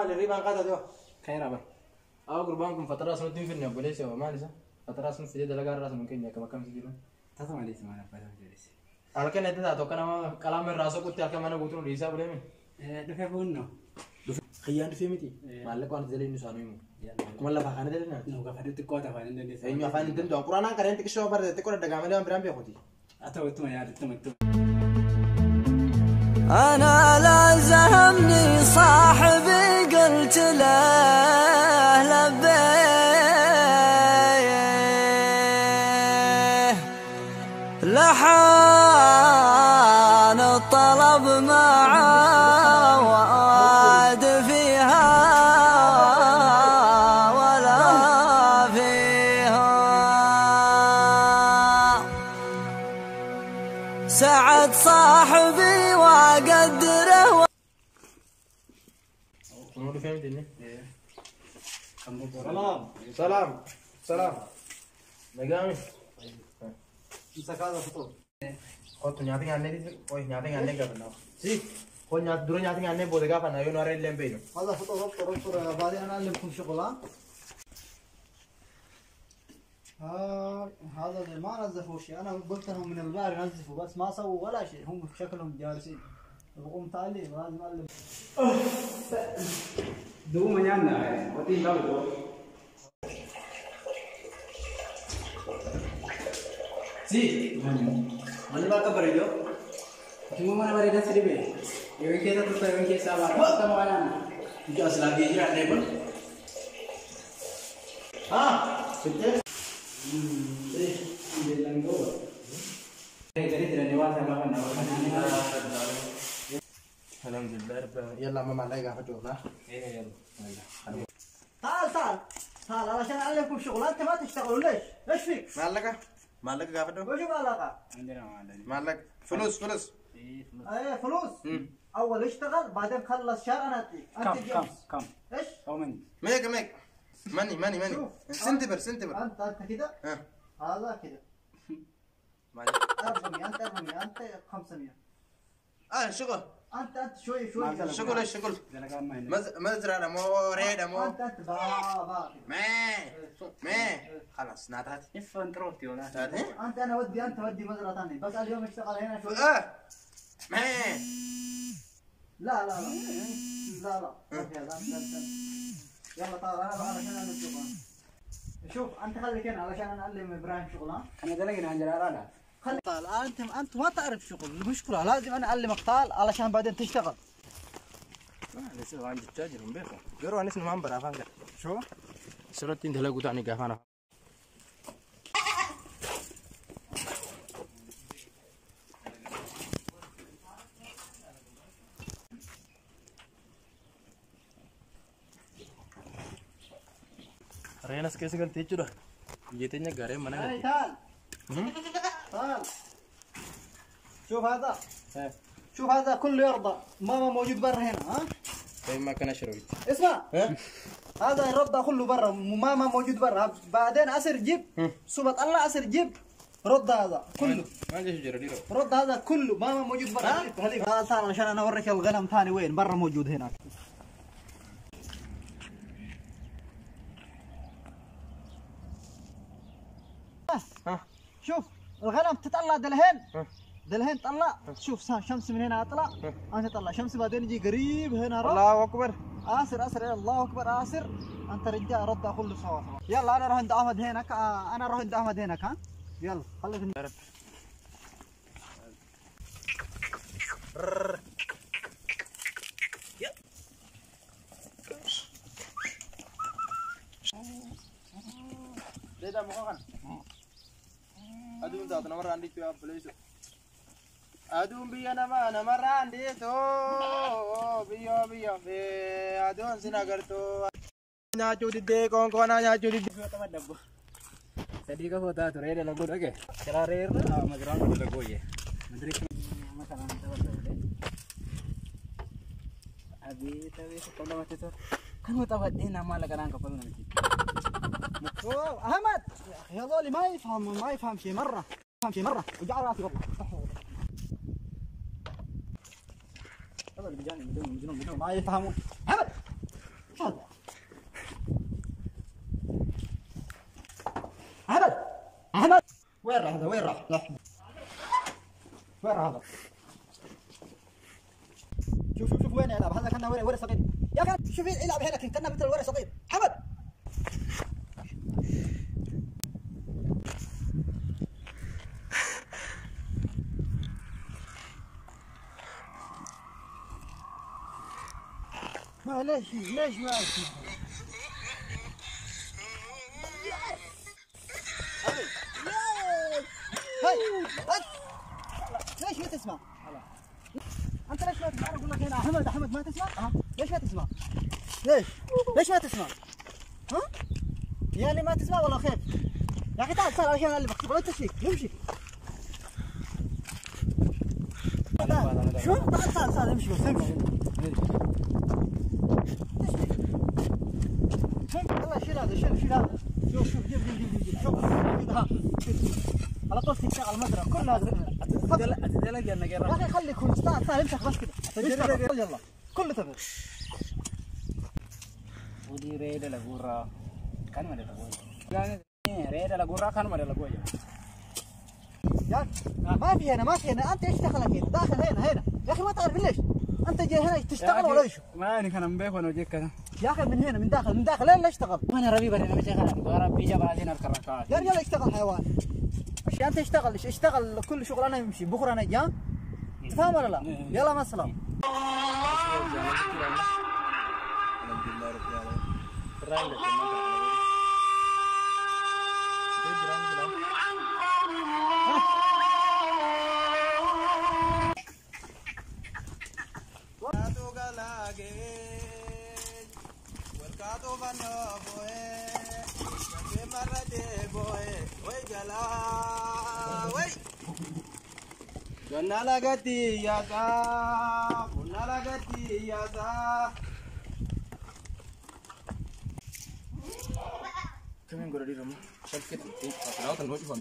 الريبان قاعدة دوا خير أبا أو قربانكم فترة سنتين في النيابة ليس هو ما لسه فترة سنت في جدة لقى الراس ممكن يا كم سجلون تطلع لي سمعنا فاهم جالس على كنا تدا تو كنا كلام الراس قلت يا كمان قلتون ريسا ولا مين دفع بونو خيان في متي مالك وان زلين نسانو كم الله فاخانة دلنا نو كفاية تقوى تفاعل إندونيسيا إني أفعل إنتم دو قرانا كريم تكشوا برد تكون الدجاج مليون برام بيأخذي أتوقع يا ريت أنا لازمني صاحبي قلت له لبيه لحان الطلب معه وعاد فيها ولا فيها سعد صاحبي وقدره نقول فهمت إني سلام سلام نجامي مسك هذا فطور خد نياتي عنه دي كوي نياتي عنه كابنا سي كوي نيات دور نياتي عنه بوده كابنا يو نارين لين بينو هذا فطور بعدين أنا أعلمكم شغلة هذا ما نزفوا شيء أنا قلت لهم من الباري نزفوا بس ما سووا ولا شيء هم شكلهم جالسين يبغون تعليم لازم أعلم دوما يانا وتين لو سي mana ba kabar yo cuma mana bare das ribe yo kita tuh yang kita sabar kita mau ana Just lagi ini ada apa? Ah, sudah. bilang go jadi tidak dewasa bahkan Alhamdulillah. يلا ماما لاقي فتونا. تعال علشان اعلمكم شغل انت ما تشتغلوا ليش؟ ايش فيك؟ مالك قافته؟ وش علاقه؟ مالك فلوس. ايه فلوس؟ اول اشتغل بعدين خلص شهر انا اديك كم ايش؟ او مني ميك ماني سنتبر انت كده هذا كده 400 انت 500 شغل انت شوي شغل مزرعة موريدة مو انت باغي ما خلاص ناتات يفهم تروتي ولا انت انا ودي مزرعه ثانيه بس اليوم اشتغل هنا شوي ما لا ما في هذا يلا طال انا علشان انا شوف انت خليك هنا علشان انا اعلم ابراهيم شغله انا دلقنا عند الارانه خلي طال انت ما تعرف شغل المشكله لازم انا اعلمك طال علشان بعدين تشتغل لسه عند التاجر بيكو جرو انا اسمه مامبر افانك شو سرتين دلقوا تاني قافانا Renas कैसे करते हैं चुरा ये तो इन्हें घरे मना करते تعال شوف هذا كله يرضى ماما موجود برا هنا ها طيب ما كان اشرب اسمع هذا يرضى كله برا ماما موجود برا بعدين اسر جيب صوبة الله اسر جيب رد هذا كله ما جاي شجرة ديرو رد هذا كله ماما موجود برا هذا تعال عشان انا اوريك الغنم ثاني وين برا موجود هناك شوف الغنم تطلع دلهين طلع شوف شمس من هنا اطلع انت طلع شمس بعدين يجي قريب هنا الله اكبر اسر الله اكبر اسر انت رجال رد كله سوا يلا انا اروح عند احمد هناك ها يلا خليك ده مخان أدوم ذات نمر عندي كيا بليسو أدوم بيا نمر عندي تو بيا أدوم سناغرتو ناچو ديدे कौन ناچو ديدे sama dabbo tadi ka kota tuh reda lagu dake kira rera mazraan lagu ya مدري مثلا تبغى أبي كل ما تسر كان متودينا ما لك أنا قبل نمشي. أحمد يا ظالي ما يفهم شيء مرة وجعل راسي والله. هذا اللي بيجاني بدون ما يفهمون. أحمد هذا أحمد وين راح هذا وين راح هذا شوف وين يلعب هذا كان ورق صغير يا كان شوف يلعب هنا كان مثل ورق صغير. أحمد ما ليش ما اسمع ليش ما تسمع؟ انت ليش ما تسمع؟ اقول لك هنا احمد ما تسمع؟ ليش ما تسمع؟ ليش ما تسمع؟ ها؟ يعني ما تسمع والله خير. يا اخي تعال الحين اقلبك شوف انت شيك امشي. شو؟ تعال امشي بس امشي. والله شيل هذا شيل هذا. شوف جيب ها على طول تشتغل المزرعه كلها أتدلق أنا يا اخي خليك كل تعال امسح بس كذا يلا كله تبع ودي ريد لغورا كان ما لغوي يعني ريد لغورا كان ما لغوي يا ما في هنا انت ايش دخلك هنا داخل هنا يا اخي ما تعرف ليش انت جاي هنا تشتغل ولا ايش؟ ما أنا كان مبيك وأنا وجهك كذا يا اخي من هنا من داخل لين لا اشتغل. أنا ربيبة أنا مشغل غرا بيجا بعدين الكركات يا رجال اشتغل حيوان. مش انت اشتغل كل شغلانه يمشي بكره انا جا تفهم ولا لا؟ يلا مع السلامه. Nalagati yasa, nalagati yasa. Kami yang di rumah, saya kita, kalau kan mau coba